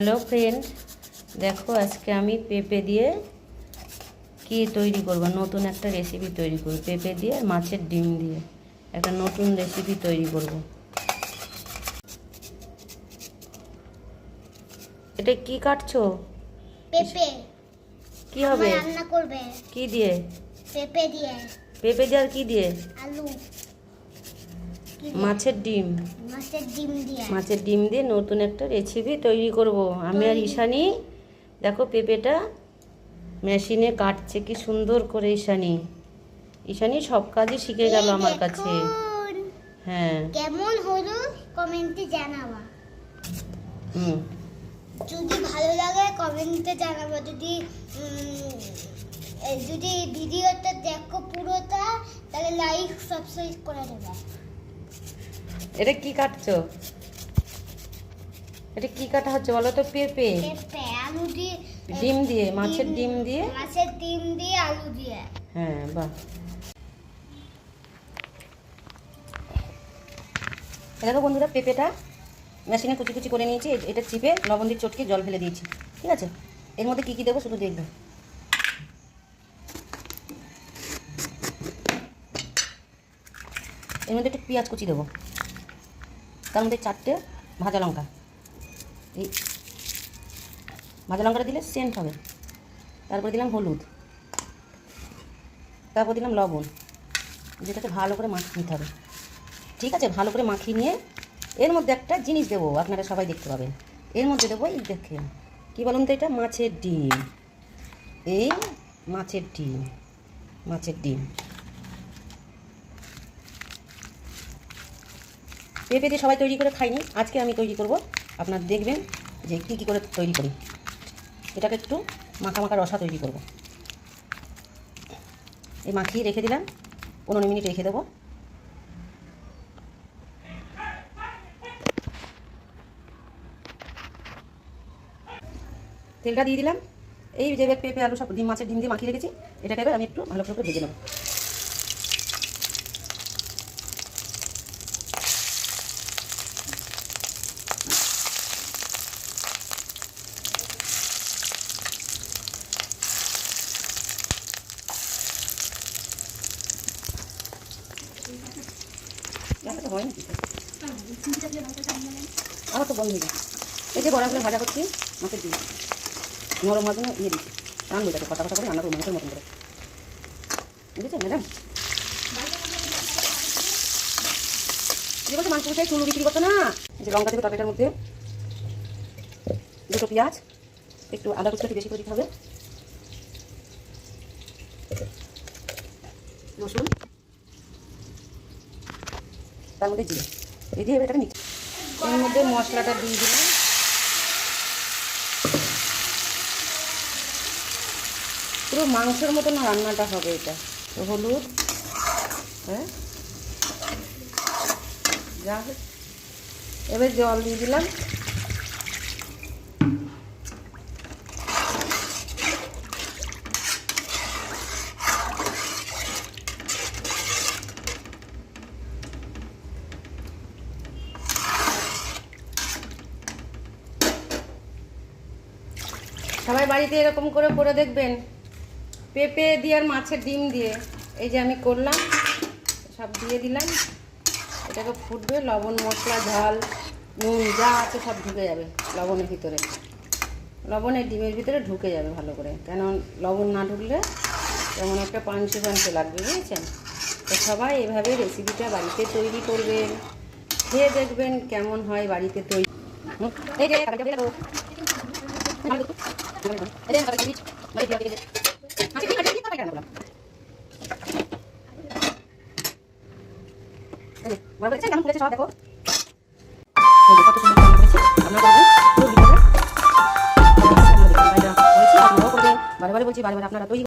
Hello friend, দেখো আজকে আমি পেঁপে দিয়ে কি তৈরি করব, নতুন একটা রেসিপি তৈরি করব। পেঁপে দিয়ে মাছের ডিম দিয়ে একটা নতুন রেসিপি তৈরি করব। এটা কি কাটছো? পেঁপে। কি হবে? রান্না করবে কি দিয়ে? পেঁপে দিয়ে। পেঁপে দিয়ে আর কি দিয়ে? আলু। মাছের ডিম। মাছের ডিম দিয়ে। মাছের ডিম দিয়ে নতুন একটা রেসিপি তৈরি করব। আমি আর ঈশানী দেখো পেঁপেটা মেশিনে কাটছে কি সুন্দর করে। ঈশানী সব কাজই শিখে গেল আমার কাছে। হ্যাঁ, কেমন হলো কমেন্টে জানাবা। হুম, যদি ভালো লাগে কমেন্টে জানাবা। যদি ভিডিওটা দেখো পুরোটা, তাহলে লাইক সাবস্ক্রাইব করে দেবে। এটা কি কাটছো? এটা কি কাটা হচ্ছে বলো তো? পেঁপে। পেঁপে আলু দিয়ে, ডিম দিয়ে, মাছের ডিম দিয়ে। মাছের ডিম দিয়ে আলু দিয়ে। হ্যাঁ, বাহ। দেখো বন্ধুরা, পেঁপেটা মেশিনে কুচি কুচি করে নিয়েছি। এটা চিপে লবণ দিয়ে চটকে জল ফেলে দিয়েছি। ঠিক আছে, এর মধ্যে কি কি দেবো শুধু দেখবে। এর মধ্যে একটু পেঁয়াজ কুচি দেবো, তার মধ্যে 4টে ভাজা লঙ্কা। এই ভাজা লঙ্কাটা দিলে সেন্ট হবে। তারপরে দিলাম হলুদ, তারপর দিলাম লবণ, যেটাকে ভালো করে মাখিয়ে নিতে হবে। ঠিক আছে, ভালো করে মাখিয়ে নিয়ে এর মধ্যে একটা জিনিস দেবো, আপনারা সবাই দেখতে পাবেন। এর মধ্যে দেবো এই দেখেন, কী বলুন তো, এটা মাছের ডিম। এই মাছের ডিম, মাছের ডিম। পেঁপে দিয়ে সবাই তৈরি করে খাইনি, আজকে আমি তৈরি করব। আপনারা দেখবেন যে কী কী করে তৈরি করি। এটাকে একটু মাখা মাখা রসা তৈরি করব। এই মাখিয়ে রেখে দিলাম, 15 মিনিট রেখে দেবো। তেলটা দিয়ে দিলাম। এই যে পেঁপে আলু সব ডিম, মাছের ডিম দিয়ে মাখিয়ে রেখেছি, এটাকে এবার আমি একটু ভালো করে ভেজে নেব। হয় নাকি? আমার তো বন্ধ হয়ে যায়। এই যে বড়াগুলো ভাজা করছি, মাছের ডিম নরম হওয়ার জন্য দিয়ে দিচ্ছি। রান্না যাবে কটা কটা করে রান্না করবো মাছের মতন করে। বুঝেছেন ম্যাডাম? কি বলছে, মাংস চাই চুল বিক্রি করতো না। এই যে লঙ্কা দেবে তরকারিটার মধ্যে, 2টো পেঁয়াজ, একটু আদা কুচি বেশি করে দিতে হবে, রসুন, তার মধ্যে জিরে, এই দিয়ে এটাকে মিক্স। এর মধ্যে মশলাটা দিয়ে দিলাম। পুরো মাংসের মতন রান্নাটা হবে এটা। তো হলুদ, হ্যাঁ, যা এবার জল দিয়ে দিলাম। সবাই বাড়িতে এরকম করে করে দেখবেন, পেঁপে দিয়ে আর মাছের ডিম দিয়ে। এই যে আমি করলাম, সব দিয়ে দিলাম। এটাকে ফুটবে, লবণ মশলা ঝাল নুন যা আছে সব ঢুকে যাবে লবণের ভিতরে, লবণের ডিমের ভিতরে ঢুকে যাবে ভালো করে। কেন লবণ না ঢুকলে তেমন একটা পাঞ্চে পাঞ্চে লাগবে, বুঝেছেন? তো সবাই এভাবে রেসিপিটা বাড়িতে তৈরি করবেন, খেয়ে দেখবেন কেমন হয় বাড়িতে তৈরি। কেমন করেছে সব দেখো, কত সুন্দর রান্না করেছি। আপনারা করবেন, বারে বারে বলছি বারে বারে আপনারা তৈরি